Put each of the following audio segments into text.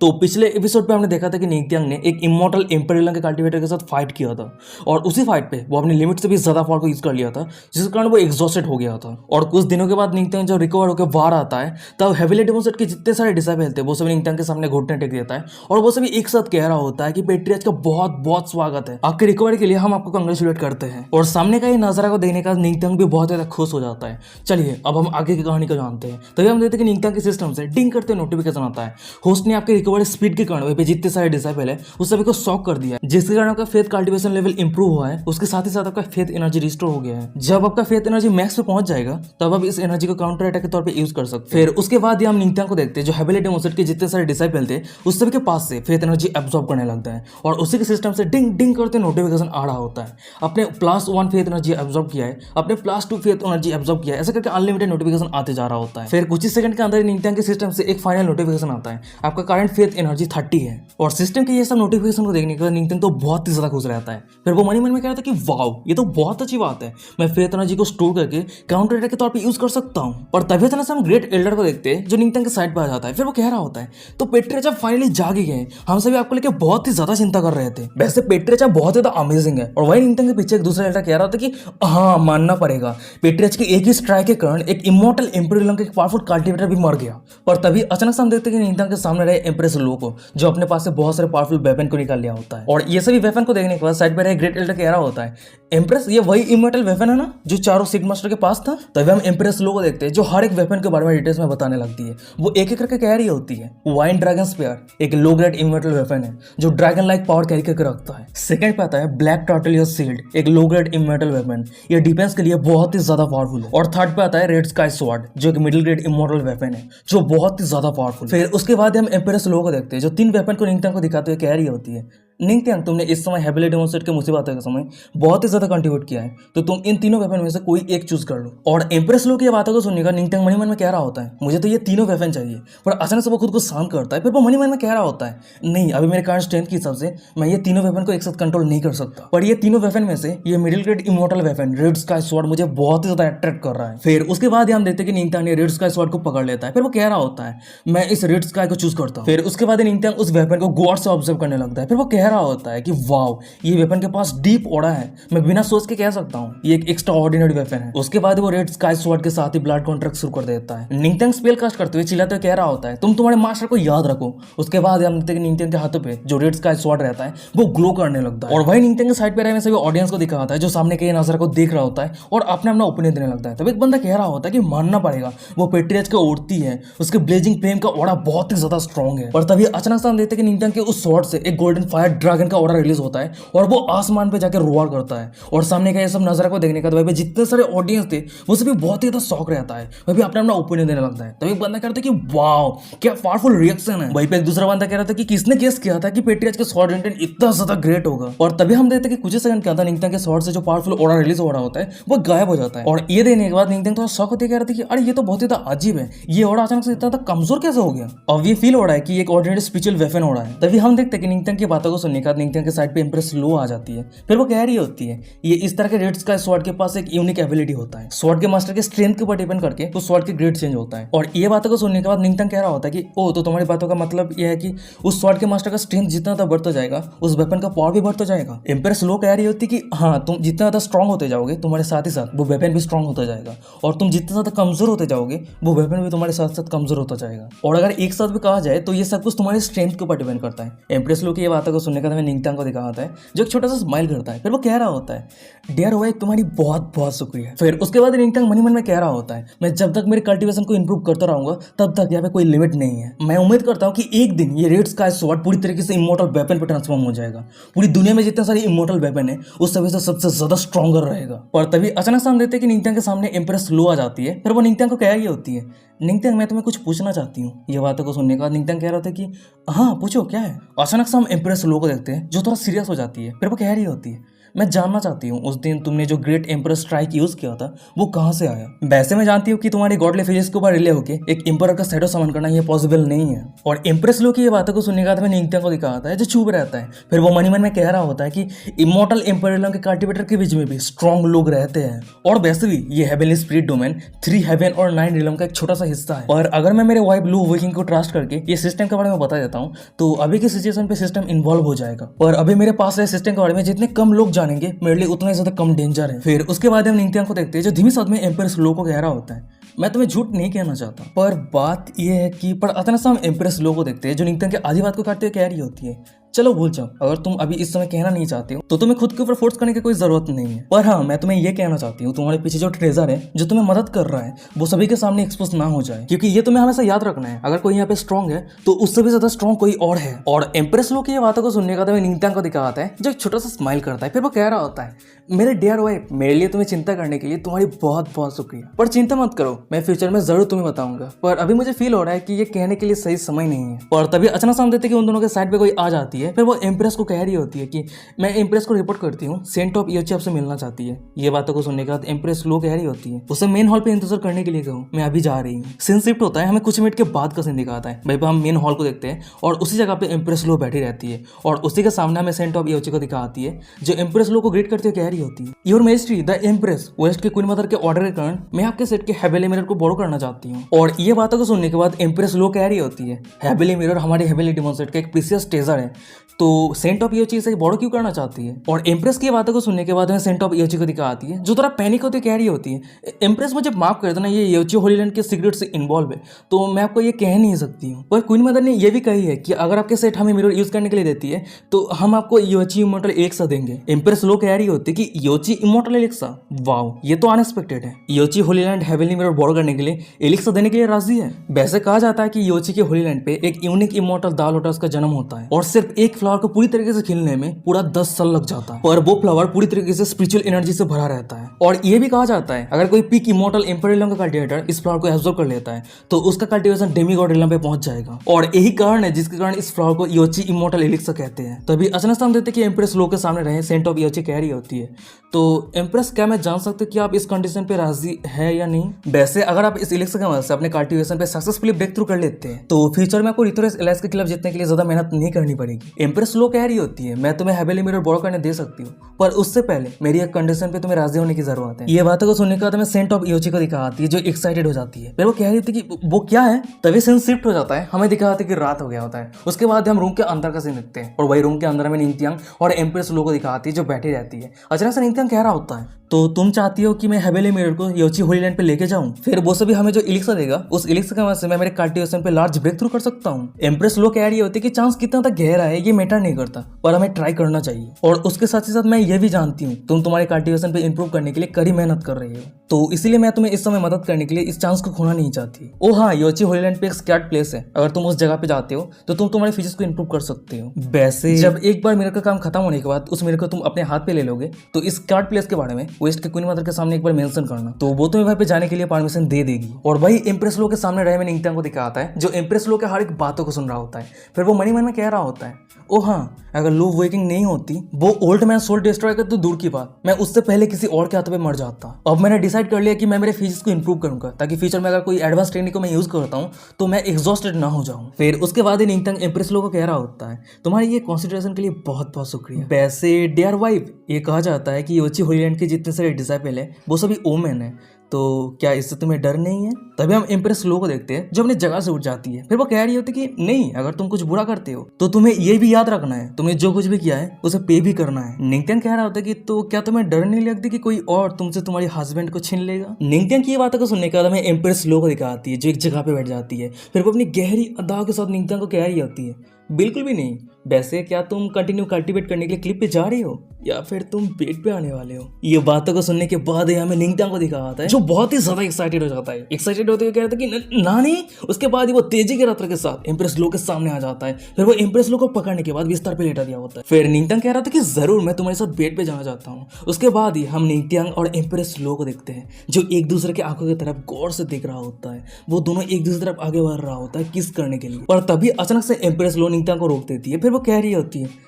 तो पिछले एपिसोड पे हमने देखा था कि निंगथियांग ने एक इमॉर्टल इम्पेरियल के कल्टीवेटर के साथ फाइट किया था और उसी फाइट पे वो अपनी लिमिट से भी ज्यादा पावर को यूज कर लिया था, जिसके कारण वो एग्जॉस्टेड हो गया था। और कुछ दिनों के बाद निंगथियांग जब रिकवर होकर बाहर आता है तब हेविली डेमोसेट के जितने सारे डिसाइबल थे वो सभी निंगथियांग के सामने घुटने टेक देता है और वो सभी एक साथ कह रहा होता है कि पेट्रियार्च का बहुत बहुत स्वागत है, आपके रिकवरी के लिए हम आपको कंग्रेचुलेट करते हैं। और सामने का ये नजारा को देखने का निंगथियांग भी बहुत ज्यादा खुश हो जाता है। चलिए अब हम आगे की कहानी को जानते हैं। तभी हम देखते हैं कि निंगथियांग के सिस्टम से डिंग करते नोटिफिकेशन आता है, होस्ट ने आपके रिकवरी स्पीड के कारण वहीं पे जितने सारे डिसाइबल है उस सभी को शॉक कर दिया है, जिसके कारण आपका फेथ कल्टीवेशन लेवल इंप्रूव हुआ है। उसके साथ ही साथ आपका फेथ एनर्जी रिस्टोर हो गया है। जब आपका फेथ एनर्जी मैक्स पे पहुंच जाएगा तब आप इस एनर्जी को काउंटर अटैक के तौर पे यूज कर सकते हैं। फिर उसके बाद हम निंगथियांग को देखते हैं जो हेविली डेमोसेट के जितने सारे डिसाइबल थे उस सभी के पास से फेथ एनर्जी एब्जॉर्ब करने लगता है और उसी के सिस्टम से डिंग डिंग करते नोटिफिकेशन आ रहा होता है, आपने +1 फेथ एनर्जी एब्जॉर्ब किया है, आपने +2 फेथ एनर्जी एब्जॉर्ब किया है, ऐसा करके अनलिमिटेड नोटिफिकेशन आते जा रहा होता है। फिर कुछ ही सेकंड के अंदर निंगथियांग के सिस्टम से एक फाइनल नोटिफिकेशन आता है, आपका करंट फेथ एनर्जी 30 है। और सिस्टम के ये सब नोटिफिकेशन को देखने के बाद निंगथियांग तो बहुत ही ज्यादा खुश रहता है। फिर वो मन में कह रहा था कि वाओ ये तो बहुत अच्छी बात है, मैं फेथ एनर्जी को स्टोर करके काउंटर अटैक के तौर पे यूज कर सकता हूँ। और तभी अचानक से हम ग्रेट एल्डर को देखते हैं जो निंगथियांग के साइड पे आ जाता है। फिर वो कह रहा होता है तो पेट्रियार्च फाइनली जाग ही गए, हम सभी आपको लेके बहुत ही ज्यादा चिंता कर रहे थे। वैसे पेट्रियार्च बहुत ज्यादा अमेजिंग है। और वही निंगथियांग के पीछे एक दूसरा एल्डर कह रहा था कि हाँ मानना पड़ेगा, पेट्रियार्च के एक ही स्ट्राइक के कारण एक इमॉर्टल इम्पेरियल का एक पावरफुल कल्टीवेटर भी मर गया। और तभी अचानक से हम देखते हैं कि निंगथियांग के सामने रहे एम्प्रेस लो को, जो अपने पास से बहुत सारे पावरफुल वेपन को निकाल लिया होता है। और ये सभी वेपन को देखने के बाद साइड पे रहे ग्रेट एल्डर कह रहा होता है एम्प्रेस ये वही इमॉर्टल वेपन है ना जो चारों सीड मास्टर के पास था। तभी हम एम्प्रेस लो को देखते हैं जो हर एक वेपन के बारे में डिटेल्स में बताने लगती है। वो एक एक करके कह रही होती है वाइन ड्रैगन स्पेयर एक लो ग्रेड इमॉर्टल वेपन है जो ड्रैगन लाइक पावर कैरी करके रखता है। सेकंड पे आता है ब्लैक टर्टलियस शील्ड एक लो ग्रेड इमॉर्टल वेपन, ये डिफेंस के लिए बहुत ही ज्यादा पावरफुल है। और थर्ड पे आता है रेड स्काई स्वॉर्ड जो एक मिडिल ग्रेड इमॉर्टल वेपन है जो बहुत ही ज्यादा पावरफुल। फिर उसके बाद हम एम्प्रेस लो को देखते हैं जो 3 वेपन को निंगथियांग को दिखाते हुए कह रही होती है निंगथियांग तुमने इस समय हेविली डेमोसेट के मुसीबत के समय बहुत ही ज्यादा कंट्रीब्यूट किया है, तो तुम इन तीनों वेपन में से कोई एक चूज कर लो। और एम्प्रेस लो की बातों को सुनने का निंगथियांग मनी मन में कह रहा होता है मुझे तो ये तीनों वेपन चाहिए, पर अचानक से वो खुद को शांत करता है। फिर वो मनी मन में कह रहा होता है नहीं अभी मेरे करंट स्ट्रेंथ के हिसाब से मैं ये तीनों वेपन को एक साथ कंट्रोल नहीं कर सकता, पर ये तीनों वेपन में से ये middle grade immortal weapon red sky sword मुझे बहुत ही ज्यादा अट्रैक्ट कर रहा है। फिर उसके बाद हम देखते हैं कि निंगथियांग ने रेड स्काई स्वॉर्ड को पकड़ लेता है। फिर वो कह रहा होता है मैं इस रेड स्काई को चूज करता हूँ। फिर उसके बाद निंगथियांग उस वेपन को गॉड से ऑब्जर्व करने लगता है। फिर वो कह रहा होता है कि वाओ ये वेपन के पास डीप ओड़ा है, मैं बिना सोच के कह सकता हूँ ये एक एक्स्ट्रा ऑर्डिनरी वेपन है। उसके बाद वो रेड स्काई स्वॉर्ड के साथ ही ब्लड कॉन्ट्रैक्ट शुरू कर देता है। निंगथियांग स्पेल कास्ट करते हुए चिल्लाते हुए कह रहा होता है तुम तुम्हारे मास्टर को याद रखो। उसके बाद हम देखते हैं कि निंगथियांग के हाथों पे जो रेड स्काई स्वॉर्ड रहता है वो ग्लो करने लगता है। और वही निंगथियांग के साइड पे रहे सभी ऑडियंस को दिखा होता है जो सामने के नजर को देख रहा होता है और अपने अपना ओपिनियन देने लगता है। तब एक बंदा कह रहा होता है कि मानना पड़ेगा वो पेट्रियार्च का उड़ती है, उसके ब्लेजिंग फ्लेम का ओड़ा बहुत ही ज्यादा स्ट्रॉन्ग है। और तभी अचानक से हम देखते हैं कि निंगथियांग के उस स्वॉर्ड से एक गोल्डन फायर ड्रैगन का ओड़ा रिलीज होता है और वो आसमान पे जाकर रोआर करता है। और सामने का ये सब नजारा को देखने का तो जितने सारे ऑडियंस थे वो सभी बहुत ही ज्यादा शौक रहता है, वह भी अपना अपना ओपिनियन देने लगता है। तभी एक बंदा कहता है कि वाओ क्या पावरफुल रिएक्शन है। वहीं पे एक दूसरा बंदा कह रहा था कि किसने गेस किया था कि पेट्रियार्च के स्वॉर्ड इंटेंट इतना ज्यादा ग्रेट होगा। और तभी हम देखते हैं कि कुछ ही सेकंड के अंदर निंगथियांग के स्वॉर्ड से जो पावरफुल ओड़ा रिलीज हो रहा होता है वो गायब हो जाता है। और ये देखने के बाद निंगथियांग थोड़ा शॉक होते कह रहा था कि अरे ये तो बहुत ही ज्यादा अजीब है, ये ओड़ा अचानक से इतना कमजोर कैसे हो गया। अब ये फील हो रहा है कि एक ऑर्डिनरी स्पिरिचुअल वेपन हो रहा है। तभी हम देखते हैं कि निंगथियांग की बातों को सुनने के बाद निंगथियांग के साइड पे एम्प्रेस लो आ जाती है। फिर वो कह रही होती है ये इस तरह के रेड स्काई स्वॉर्ड के पास एक यूनिक एबिलिटी होता है, स्वॉर्ड के मास्टर के स्ट्रेंथ के ऊपर डिपेंड करके तो स्वॉर्ड के ग्रेड चेंज होता है। और ये बातों को सुनने के बाद निंगथियांग कह रहा होता है कि ओ तो तुम्हारी बातों का मतलब यह है कि उस स्वॉर्ड के मास्टर का स्ट्रेंथ जितना ज्यादा बढ़ता जाएगा उस वेपन का पावर भी बढ़ता जाएगा। एम्प्रेस लो कह रही होती कि हाँ तुम जितना ज्यादा स्ट्रॉन्ग होते जाओगे तुम्हारे साथ ही साथ वो वेपन भी स्ट्रॉन्ग होता जाएगा, और तुम जितना ज्यादा कमजोर होते जाओगे वो वेपन भी तुम्हारे साथ साथ कमजोर होता जाएगा। और अगर एक साथ भी कहा जाए तो ये सब कुछ तुम्हारे स्ट्रेंथ के ऊपर डिपेंड करता है। एम्प्रेस लो की ये बातों को सुनने का निंगथियांग को दिखा होता है जो एक छोटा सा स्माइल करता है। फिर वो कह रहा होता है डियर वाइफ तुम्हारी बहुत बहुत शुक्रिया। फिर उसके बाद निंगथियांग मन में कह रहा होता है मैं जब तक मेरे कल्टीवेशन को इंप्रूव करता रहूंगा तब तक यहाँ पे कोई लिमिट नहीं है। मैं उम्मीद करता हूँ कि एक दिन ये रेड स्काई स्वॉर्ड पूरी तरीके से इमॉर्टल वेपन पे ट्रांसफॉर्म हो जाएगा, पूरी दुनिया में जितने सारे इमॉर्टल वेपन है उस सभी से सबसे ज्यादा स्ट्रॉन्गर रहेगा। और तभी अचानक से हम देखते हैं कि निंगथियांग के सामने एम्प्रेस लो आ जाती है। फिर वो निंगथियांग को कह रही होती है निंगथियांग मैं तुम्हें कुछ पूछना चाहती हूँ। ये बातों को सुनने के बाद निंगथियांग कह रहा था कि हाँ पूछो क्या है। अचानक से हम एम्प्रेस लो को देखते हैं जो थोड़ा सीरियस हो जाती है। फिर वो कह रही होती है मैं जानना चाहती हूँ उस दिन तुमने जो ग्रेट एम्पर स्ट्राइक यूज किया था वो कहाँ से आया। वैसे मैं जानती हूँ कि तुम्हारी गॉडली फिजिक्स के ऊपर रिले होके एक एम्पर का शैडो समन करना ये पॉसिबल नहीं है। और एम्प्रेस लो की ये बातों को सुनने के बाद मैं निंगत्यांग को दिखाता है जो चुप रहता है। फिर वो मन में कह रहा होता है कि इमोर्टल एम्पेरलम के कल्टीवेटर के बीच में भी स्ट्रॉन्ग लोग रहते हैं। और वैसे भी ये हेवनली स्पिरिट डोमेन 3 हेवन और 9 रिलम का एक छोटा सा हिस्सा है। और अगर मैं मेरे वाइफ ब्लू वेकिंग को ट्रस्ट करके ये सिस्टम के बारे में बता देता हूँ तो अभी की सिचुएशन पे सिस्टम इन्वॉल्व हो जाएगा। और अभी मेरे पास है सिस्टम के बारे में जितने कम लोग जानेंगे मेरे लिए उतना ही ज्यादा कम डेंजर है। फिर उसके बाद हम निंगत्यांग को देखते हैं जो धीमी साथ में एम्प्रेस लो को कह रहा होता है। मैं तुम्हें झूठ नहीं कहना चाहता पर बात यह है कि पर अचानक से हम एम्प्रेस लो को देखते हैं जो निंगत्यांग की आधी बात को काटते हुए कह रही होती है चलो भूल जाओ, अगर तुम अभी इस समय कहना नहीं चाहते हो तो तुम्हें खुद के ऊपर फोर्स करने की कोई जरूरत नहीं है। पर हाँ मैं तुम्हें यह कहना चाहती हूँ तुम्हारे पीछे जो ट्रेजर है जो तुम्हें मदद कर रहा है वो सभी के सामने एक्सपोज ना हो जाए, क्योंकि ये तुम्हें हमेशा याद रखना है अगर कोई यहाँ पे स्ट्रॉन्ग है तो उससे भी ज्यादा स्ट्रॉन्ग कोई और है। और एम्प्रेस लो की ये बातों को सुनने का तो निंगत्यांग को दिखाता है जो एक छोटा सा स्माइल करता है। फिर वो कह रहा होता है मेरे डियर वाइफ मेरे लिए तुम्हें चिंता करने के लिए तुम्हारी बहुत बहुत शुक्रिया, पर चिंता मत करो मैं फ्यूचर में जरूर तुम्हें बताऊंगा, पर अभी मुझे फील हो रहा है कि ये कहने के लिए सही समय नहीं है। और तभी अचानक हम देखते कि उन दोनों के साइड पे कोई आ जाती है। फिर वो एम्प्रेस को कह रही होती है कि मैं एम्प्रेस को रिपोर्ट करती हूँ सेंट ऑफ ईओची आपसे मिलना चाहती है। ये बातों को सुनने के बाद एम्प्रेस लो कह रही होती है उसे मेन हॉल पे इंतजार करने के लिए कहूँ मैं अभी जा रही हूँ। सीन शिफ्ट होता है हमें कुछ मिनट के बाद का सीन दिखाता है। भाई हम मेन हॉल को देखते हैं और उसी जगह पे एम्प्रेस लो बैठी रहती है और उसी के सामने हमें सेंट ऑफ ईओची को दिखाती है जो एम्प्रेस लो को ग्रीट करते हुए कह रही होती है योर मेजेस्टी द एम्प्रेस वेस्ट के क्वीन मदर के ऑर्डर के कारण मैं आपके सेट के हेवेली मिरर को बोरो करना चाहती हूँ। और ये बातों को सुनने के बाद एम्प्रेस लो कह रही होती है हेवेली मिरर हमारे हेवेली डिमॉन सेट का एक प्रीशियस ट्रेजर है तो सेंट ऑफ ईओची इसे बोरो क्यों करना चाहती है। और एम्प्रेस की बातों को सुनने के बाद हमें सेंट ऑफ ईओची को दिखाती है जो थोड़ा पैनिक होते कह रही होती है एम्प्रेस मुझे माफ कर देना ये ईओची होलीलैंड के सीक्रेट से इन्वॉल्व है तो मैं आपको ये कह नहीं सकती हूँ। पर क्वीन मदर ने ये भी कही है कि अगर आपके सेट हमें मिरर यूज करने के लिए देती है तो हम आपको ईओची इमोर्टल एलिक्सा देंगे। एम्प्रेस लो कह रही होती है कि ईओची इमोर्टल एलिक्सा, वाओ ये तो अनएक्सपेक्टेड है। ईओची होलीलैंड हेवनली मिरर बोरो करने के लिए एलिक्सा देने के लिए राजी है। वैसे कहा जाता है कि ईओची के होलीलैंड पे एक यूनिक इमोर्टल दा लोटस का जन्म होता है और सिर्फ एक फ्लावर को पूरी तरीके से खिलने में पूरा 10 साल लग जाता है और वो फ्लावर पूरी तरीके से स्पिरिचुअल एनर्जी से भरा रहता है। और ये भी कहा जाता है अगर कोई पीक इमोर्टल एम्पेरियम का कल्टीवेटर इस फ्लावर को एब्जॉर्ब कर लेता है तो उसका कल्टीवेशन डेमीगॉड रिलम पे पहुंच जाएगा। और यही कारण है जिसके कारण इस फ्लावर को ईओची इमोर्टल एलिक्सा कहते हैं। तभी अचानक हम देखते हैं कि एम्प्रेस लो के सामने रहे सेंट ऑफ ईओची कह रही होती है तो एम्प्रेस क्या मैं जान सकती हूँ कि आप इस कंडीशन पे राजी है या नहीं। वैसे अगर आप इस एलिक्सा की मदद से अपने कल्टीवेशन पे सक्सेसफुली ब्रेक थ्रू कर लेते हैं तो फ्यूचर में आपको रिथोरस एलाइस के खिलाफ जीतने के लिए ज्यादा मेहनत नहीं करनी पड़ेगी। एम्प्रेस लो कह रही होती है मैं तुम्हें हेवनली मिरर बोरो करने दे सकती हूँ पर उससे पहले मेरी एक कंडीशन पे तुम्हें राजी होने की जरूरत है। ये बातों को सुनने के बाद मैं सेंट ऑफ ईओची को दिखाती है जो एक्साइटेड हो जाती है। फिर वो कह रही थी कि वो क्या है। तभी सीन शिफ्ट हो जाता है हमें दिखाते कि रात हो गया होता है। उसके बाद हम रूम के अंदर का सीन देखते हैं और वही रूम के अंदर में निंगत्यांग और एम्प्रेस लो को दिखाती है जो बैठी रहती है। अचानक से निंगत्यांग कह रहा होता है तो तुम चाहती हो कि मैं हेवनली मिरर को ईओची होलीलैंड पे लेके जाऊं। फिर वो सभी हमें जो एलिक्सा देगा उस एलिक्सा की मदद से मैं मेरे कल्टीवेशन पे लार्ज ब्रेक थ्रू कर सकता हूं। एम्प्रेस लो कह रही होती है कि चांस कितना तक गहरा है ये मैटर नहीं करता पर हमें ट्राई करना चाहिए। और उसके साथ ही साथ मैं ये भी जानती हूँ तुम तुम्हारे कल्टीवेशन पे इंप्रूव करने के लिए कड़ी मेहनत कर रही हो तो इसीलिए मैं तुम्हें इस समय मदद करने के लिए इस चांस को खोना नहीं चाहती। ओ हाँ ईओची होलीलैंड पे एक स्कैर्ड प्लेस है, अगर तुम उस जगह पे जाते हो तो तुम तुम्हारे फिजिक्स को इंप्रूव कर सकते हो। वैसे जब एक बार मिरर का काम खत्म होने के बाद उस मिरर को तुम अपने हाथ पे ले लोगे तो इस स्कैर्ड प्लेस के बारे में वेस्ट के क्वीन मदर के सामने एक बार मेंशन करना तो वो तुम्हें वहां पे जाने के लिए परमिशन दे देगी। और वही एम्प्रेस लो के सामने रहे में निंगत्यांग को दिखाता है जो एम्प्रेस लो के हर एक बातों को सुन रहा होता है। फिर वो मन में कह रहा होता है ओ हाँ अगर लू वेकिंग नहीं होती वो ओल्ड मैन सोल डिस्ट्रॉय कर तो दूर की बात मैं उससे पहले किसी और के हाथों पे मर जाता। अब मैंने डिसाइड कर लिया कि मैं मेरे फिजिक्स को इंप्रूव करूंगा ताकि फ्यूचर में अगर कोई एडवांस टेक्निक को मैं यूज करता हूँ तो मैं एग्जॉस्टेड ना हो जाऊं। फिर उसके बाद ही निंगत्यांग एम्प्रेस लो को कह रहा होता है तुम्हारी ये कॉन्सिडरेशन के लिए बहुत बहुत शुक्रिया। वैसे डियर वाइफ ये कहा जाता है कि ईओची होलीलैंड के जितने सारे डिसाइपल है वो सभी ओमेन है तो क्या इससे तुम्हें डर नहीं है। तभी हम एम्प्रेस लो को देखते हैं जो अपनी जगह से उठ जाती है। फिर वो कह रही होती है कि नहीं अगर तुम कुछ बुरा करते हो तो तुम्हें ये भी याद रखना है तुम्हें जो कुछ भी किया है उसे पे भी करना है। निंगत्यांग कह रहा होता है कि तो क्या तुम्हें डर नहीं लगती कि कोई और तुमसे तुम्हारी हस्बैंड को छीन लेगा। निंगत्यांग की ये बातों को सुनने के बाद हमें एम्प्रेस लो को दिखाती है जो एक जगह पे बैठ जाती है। फिर वो अपनी गहरी अदा के साथ निंगत्यांग को कह रही होती है बिल्कुल भी नहीं। वैसे क्या तुम कंटिन्यू कल्टीवेट करने के लिए क्लिप पे जा रही हो या फिर तुम बेड पे आने वाले हो। ये बातों को सुनने के बाद हमें निंगत्यांग को दिखाता है जो बहुत ही ज्यादा एक्साइटेड हो जाता है। एक्साइटेड होते हुए कह रहा था कि ना नहीं। उसके बाद ही वो तेजी के रफ्तार के साथ एम्प्रेस लो के सामने आ जाता है। फिर वो एम्प्रेस लो को पकड़ने के बाद बिस्तर पे लेटा दिया होता है। फिर निंगत्यांग कह रहा था कि जरूर मैं तुम्हारे साथ बेड पे जाना चाहता हूँ। उसके बाद ही हम निंगत्यांग और एम्प्रेस लो को देखते हैं जो एक दूसरे के आंखों की तरफ गौर से देख रहा होता है। वो दोनों एक दूसरे तरफ आगे बढ़ रहा होता है किस करने के लिए। और तभी अचानक से एम्प्रेस लो निंगत्यांग को रोक देती है। फिर वो कह रही होती है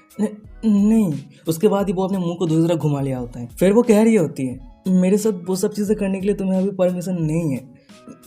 नहीं। उसके बाद ही वो अपने मुंह को दूसरी तरफ घुमा लिया होता है। फिर वो कह रही होती है मेरे साथ वो सब चीज़ें करने के लिए तुम्हें अभी परमिशन नहीं है,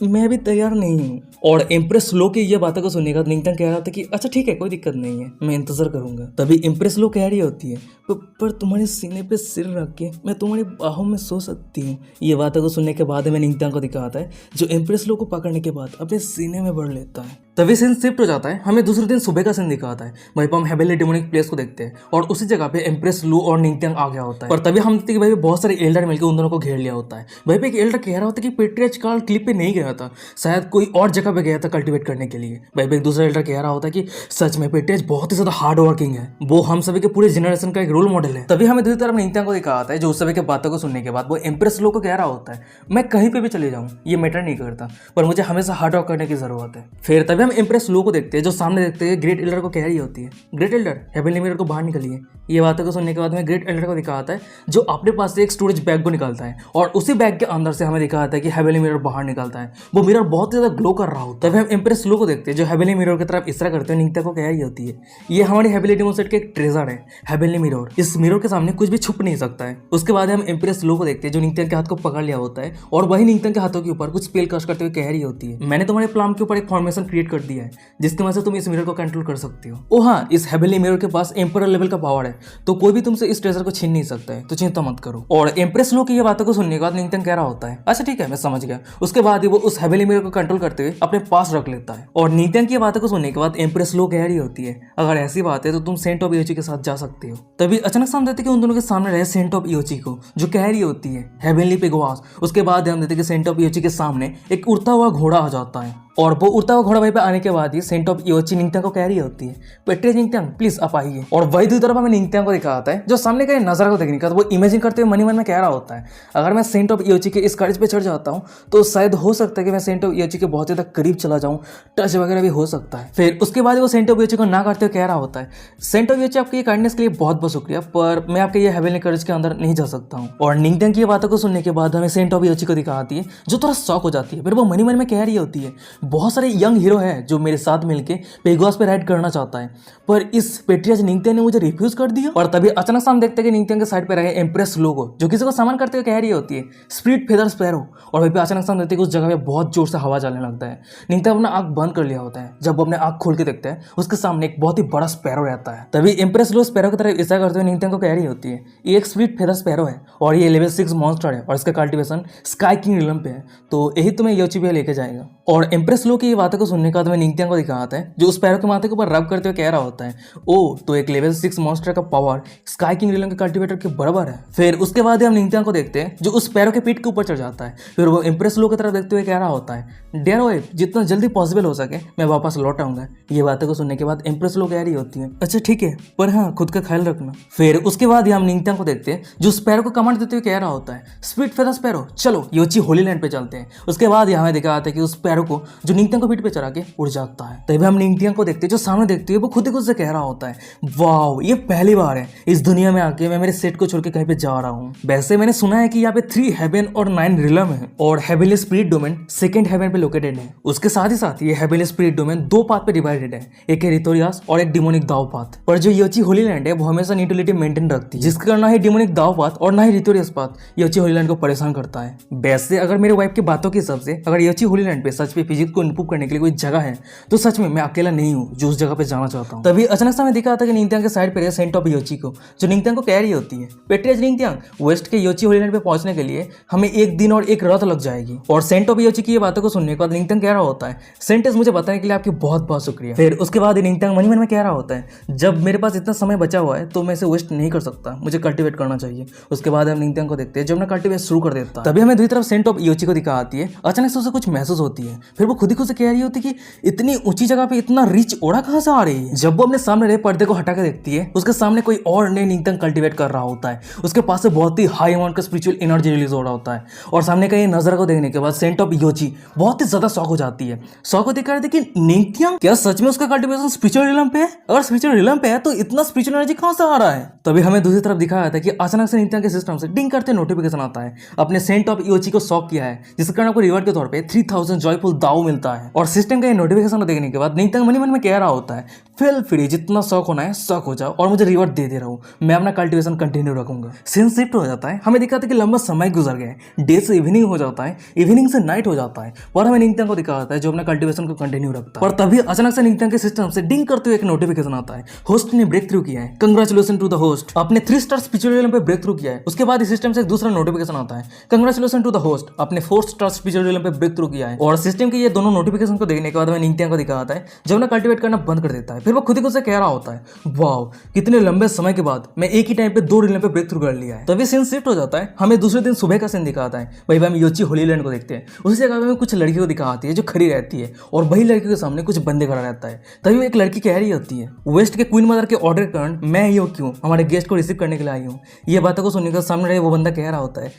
मैं अभी तैयार नहीं हूँ। और इम्प्रेस लो के ये बातों को सुनने का निंगत्यांग कह रहा था कि अच्छा ठीक है, कोई दिक्कत नहीं है, मैं इंतजार करूंगा। तभी इम्प्रेस लो कह रही होती है पर तुम्हारे सीने पे सिर रख के मैं तुम्हारी बाहों में सो सकती हूँ। ये बातों को सुनने के बाद में निंगत्यांग को दिखाता है जो इम्प्रेस लो को पकड़ने के बाद अपने सीने में भर लेता है। तभी सीन शिफ्ट हो जाता है, हमें दूसरे दिन सुबह का सीन दिखाता है। वहीं पर हम हेवनली डेमोनिक प्लेस को देखते हैं और उसी जगह पे इम्प्रेस लो और निंगत्यांग आ गया होता है। और तभी हम देखते हैं कि भाई बहुत सारे एल्डर मिलकर उन दोनों को घेर लिया होता है। वहीं पे एक एल्डर कह रहा होता है कि पेट्रियार्च कार्ल क्लिप पे नहीं गया था, शायद कोई और जगह पे गया था कल्टिवेट करने के लिए। वहीं पे एक दूसरा एल्डर कह रहा होता है कि सच में पेट्रियार्च बहुत ही ज्यादा हार्ड वर्किंग है, वो हम सभी के पूरे जनरेशन का एक रोल मॉडल है। तभी हमें दूसरी तरफ निंगत्यांग को दिखा आता है जो उस सभी के बातों को सुनने के बाद वो इम्प्रेस लो को कह रहा होता है मैं कहीं पे भी चले जाऊँ ये मैटर नहीं करता, पर मुझे हमेशा हार्ड वर्क करने की जरूरत है। फिर तभी हम इम्प्रेस लो को देखते हैं जो सामने देखते हैं ग्रेट एल्डर को कह रही होती है ग्रेट एल्डर हेवनली मिरर को बाहर निकलिए। ये बातों को सुनने के बाद में ग्रेट एल्डर को दिखाता है जो अपने पास से एक स्टोरेज बैग को निकालता है और उसी बैग के अंदर से हमें दिखाता है कि हेवनली मिरर बाहर निकलता है। वो मिरर बहुत ही ज्यादा ग्लो कर रहा होता है। तभी हम इम्प्रेस लो को देखते हैं जो हेवनली मिरर की तरफ इशारा करते हैं। निंगत्यांग को कह रही होती है ये हमारी हेवनली डेमन सेट के एक ट्रेजर है हेवनली मिरर, इस मिरर के सामने कुछ भी छुप नहीं सकता है। उसके बाद हम इम्प्रेस लो को देखते हैं जो निंगत्यांग के हाथ को पकड़ लिया होता है और वही निंगत्यांग के हाथों के ऊपर कुछ स्पेल कास्ट करते हुए कह रही होती है मैंने तुम्हारे प्लान के ऊपर एक फॉर्मेशन क्रिएट कर दिया है जिसकी वजह से तुम इस मिरर को कंट्रोल कर सकती हो। ओ हाँ, इस हेवनली मिरर के पास एम्परर लेवल का पावर है तो कोई भी तुमसे इस ट्रेजर को छीन नहीं सकता है, तो चिंता मत करो। और इम्प्रेस लो की ये बातों को सुनने के बाद निंगत्यांग कह रहा होता है अच्छा ठीक है मैं समझ गया। उसके बाद ही वो उस हेवनली मिरर को कंट्रोल करते हुए अपने पास रख लेता है। और निंगत्यांग की बातों को सुनने के बाद इम्प्रेस लो कह रही होती है अगर ऐसी बात है तो तुम सेंट ऑफ ईओची के साथ जा सकते हो। तभी अचानक से हम देखते हैं कि उन दोनों के सामने रहे सेंट ऑफ ईओची को जो कह रही होती है हेवनली पेगोआस। उसके बाद हम देखते हैं कि सेंट ऑफ ईओची के सामने एक उड़ता हुआ घोड़ा आ जाता है और वो उड़ता हुआ घोड़ा वहीं पे आने के बाद ही सेंट ऑफ ईओची निंगत्यांग को कह रही होती है पेट्रियार्च निंगत्यांग प्लीज आप आइए। और वही दूसरी तरफ हमें निंगत्यांग को दिखा आता है जो सामने का नजारा को देखने का वो इमेजिन करते हुए मनी मन में कह रहा होता है अगर मैं सेंट ऑफ ईओची के इस कॉलेज पे चढ़ जाता हूँ तो शायद हो सकता है कि मैं सेंट ऑफ ईओची के बहुत ज़्यादा करीब चला जाऊँ, टच वगैरह भी हो सकता है। फिर उसके बाद वो सेंट ऑफ ईओची को ना करते हुए कह रहा होता है सेंट ऑफ ईओची आपके ये काइंडनेस के लिए बहुत बहुत शुक्रिया, पर मैं आपके ये हेवनली कॉलेज के अंदर नहीं जा सकता हूँ। और निंगत्यांग की बातों को सुनने के बाद हमें सेंट ऑफ ईओची को दिखाती है जो थोड़ा शॉक हो जाती है। फिर वो मनी मन में कह रही होती है बहुत सारे यंग हीरो है जो मेरे साथ मिलके पेगोआस पे राइड करना चाहता है, पर इस पेट्रियार्च निंगत्यांग ने मुझे रिफ्यूज कर दिया। और तभी अचानक से हम देखते हैं कि निंगत्यांग के साइड पे रहे इम्प्रेस लो को जो किसी को सामान करते हुए कह रही होती है स्प्लिट फेदर स्पैरो। और वहीं पे अचानक से हम देखते हैं कि उस जगह पे बहुत जोर से हवा चलने लगता है। निंगत्यांग अपना आंख बंद कर लिया होता है। जब वो अपने आंख खोल के देखते हैं उसके सामने एक बहुत ही बड़ा स्पैरो रहता है। तभी इम्प्रेस लो स्पैरो की तरफ इशारा करते हुए निंगत्यांग को कह रही होती है ये एक स्प्लिट फेदर स्पैरो है और ये लेवल 6 मॉन्स्टर है और इसका कल्टीवेशन स्काई किंग रिलम पे है, तो यही तुम्हें ईओची पे लेके जाएगा। और इम्प्रेस लो की ये बातों को सुनने के बाद में निंगत्यांग को दिखाता है जो उस पैरों के माथे के ऊपर रब करते हुए कह रहा होता है ओ तो एक लेवल 6 मॉन्स्टर का पावर स्काई किंग रिलम के कल्टीवेटर के बराबर है। फिर उसके बाद हम निंगत्यांग को देखते हैं जो उस पैरों के पीठ के ऊपर चढ़ जाता है। फिर वो इम्प्रेस लो की तरफ देखते हुए कह रहा होता है डेयर वाइफ जितना जल्दी पॉसिबल हो सके मैं वापस लौट आऊंगा। ये बातों को सुनने के बाद इम्प्रेस लो कह रही होती है अच्छा ठीक है, पर हाँ खुद का ख्याल रखना। फिर उसके बाद हम निंगत्यांग को देखते हैं जो स्पैरो को कमांड देते हुए कह रहा होता है स्प्लिट फेदर स्पैरो चलो ईओची होली लैंड पे चलते हैं। उसके बाद हमें दिखा आता है कि उस स्पैरो को जो निंगत्यांग को पीठ पे चढ़ा के उड़ जाता है। तभी हम निंगत्यांग को देखते हैं जो सामने देखते हैं वो खुद ही खुद से कह रहा होता है वाओ ये पहली बार है इस दुनिया में आके मैं मेरे सेट को छोड़ के कहीं पे जा रहा हूँ। वैसे मैंने सुना है कि यहाँ पे 3 हेवन और 9 रिलम है और heavenly spirit domain second heaven पे लोकेटेड है। उसके साथ ही साथ ये हेवनली स्पिरिट डोमेन 2 पाथ पे डिवाइडेड है, एक है रितोरियास और एक डिमोनिक दाव पाथ। पर जो ईओची होली लैंड है वो हमेशा न्यूट्रलिटी मेंटेन रखती है जिसके कारण ना ही डिमोनिक दाव पाथ और ना ही रितोरियास पाथ ईओची होली लैंड को परेशान करता है। वैसे अगर मेरे वाइफ की बातों के हिसाब से अगर ईओची होली लैंड पे सच में फिजिक्स को इंप्रूव करने के लिए कोई जगह है तो सच में मैं अकेला नहीं हूँ जो उस जगह पे जाना चाहता हूँ। तभी अचानक से हमें दिखा था कि निंगत्यांग के साइड पे सेंट ऑफ ईओची को जो निंगत्यांग को कह रही होती है पेट्रियार्च निंगत्यांग वेस्ट के ईओची होली लैंड पे पहुंचने के लिए हमें 1 दिन और 1 रात लग जाएगी। और सेंट ऑफ ईओची की ये बातों को सुनने के बाद निंगत्यांग कह रहा होता है सेंटेंस मुझे बताने के लिए आपकी बहुत बहुत शुक्रिया। फिर उसके बाद निंगत्यांग मन में कह रहा होता है जब मेरे पास इतना समय बचा हुआ है तो मैं इसे वेस्ट नहीं कर सकता, मुझे कल्टिवेट करना चाहिए। उसके बाद हम निंगत्यांग को देखते हैं जब अपना कल्टिवेट शुरू कर देता है। तभी हमें दूसरी तरफ सेंट ऑफ ईओची को दिखा आती है। अचानक से उसे कुछ महसूस होती है। फिर वो खुद ही खुद से कह रही होती है कि इतनी ऊंची जगह पे इतना रिच ओड़ा कहां से आ रही है। जब वो अपने सामने रहे पर्दे को हटा के देखती है उसके सामने कोई और ने निंगत्यांग कल्टिवेट कर रहा होता है। उसके पास से बहुत ही हाई अमाउंट का स्पिरिचुअल एनर्जी रिलीज हो रहा होता है और सामने का ये नजर को देखने के बाद सेंट ऑफ ईओची बहुत ही ज्यादा शॉक हो जाती है। शॉक होते कह रहे थे कि निंगत्यांग क्या सच में उसका कल्टिवेशन स्पिरिचुअल रिलम पे है? अगर स्पिरिचुअल रिलम पे है तो इतना स्पिरिचुअल एनर्जी कहां से आ रहा है? तभी हमें दूसरी तरफ दिखाया था कि अचानक से निंगत्यांग के सिस्टम से डिंग करते नोटिफिकेशन आता है अपने सेंट ऑफ ईओची को शॉक किया है जिसके कारण आपको रिवॉर्ड के तौर पे 3000 जॉयफुल दाव मिलता है। और सिस्टम का ये नोटिफिकेशन को देखने के बाद निंगत्यांग मन ही मन में कह रहा होता है, फील फ्री, जितना शौक होना है शौक हो जाओ और मुझे रिवॉर्ड दे रहा हूँ, मैं अपना कल्टीवेशन कंटिन्यू रखूंगा। सीन शिफ्ट हो जाता है, हमें दिखाता है कि लंबा समय गुजर गया है, डे से इवनिंग हो जाता है, इवनिंग से नाइट हो जाता है, और हमें निंगत्यांग को दिखाता है जो अपना कल्टीवेशन को कंटिन्यू रखता है। और तभी अचानक से निंगत्यांग के सिस्टम से डिंग करते हुए एक नोटिफिकेशन आता है, होस्ट ने ब्रेक थ्रू किया है, कंग्रेचुलेशन टू द होस्ट, अपने 3 स्टार स्पिरिचुअल रियलम पे ब्रेक थ्रू किया है। उसके बाद इस सिस्टम से एक दूसरा नोटिफिकेशन आता है, कंग्रेचुलेशन टू द होस्ट, अपने 4 स्टार स्पिरिचुअल रियलम पे ब्रेक थ्रू किया है। और सिस्टम के ये दोनों नोटिफिकेशन को देखने के बाद हमें निंगत्यांग को दिखाता है जो अपना कल्टीवेट करना बंद कर देता है। फिर वो खुद ही खुद से कह रहा होता है, वाओ, कितने लंबे समय के बाद मैं एक ही टाइम पे 2 रियलम पे ब्रेक थ्रू कर लिया है। तभी सीन शिफ्ट हो जाता है, हमें दूसरे दिन सुबह का सीन दिखाता है। वही हम योची होली लैंड को देखते हैं। उसी जगह में कुछ लड़कियों को दिखाती है जो खड़ी रहती है और वही लड़कियों के सामने कुछ बंदे खड़ा रहता है। तभी वो एक लड़की कह रही होती है, वेस्ट के क्वीन मदर के ऑर्डर के कारण मैं ही क्यों हमारे गेस्ट को रिसीव करने के लिए आई हूँ। ये बातों को सुनने के सामने रहे वो बंदा कह रहा होता है,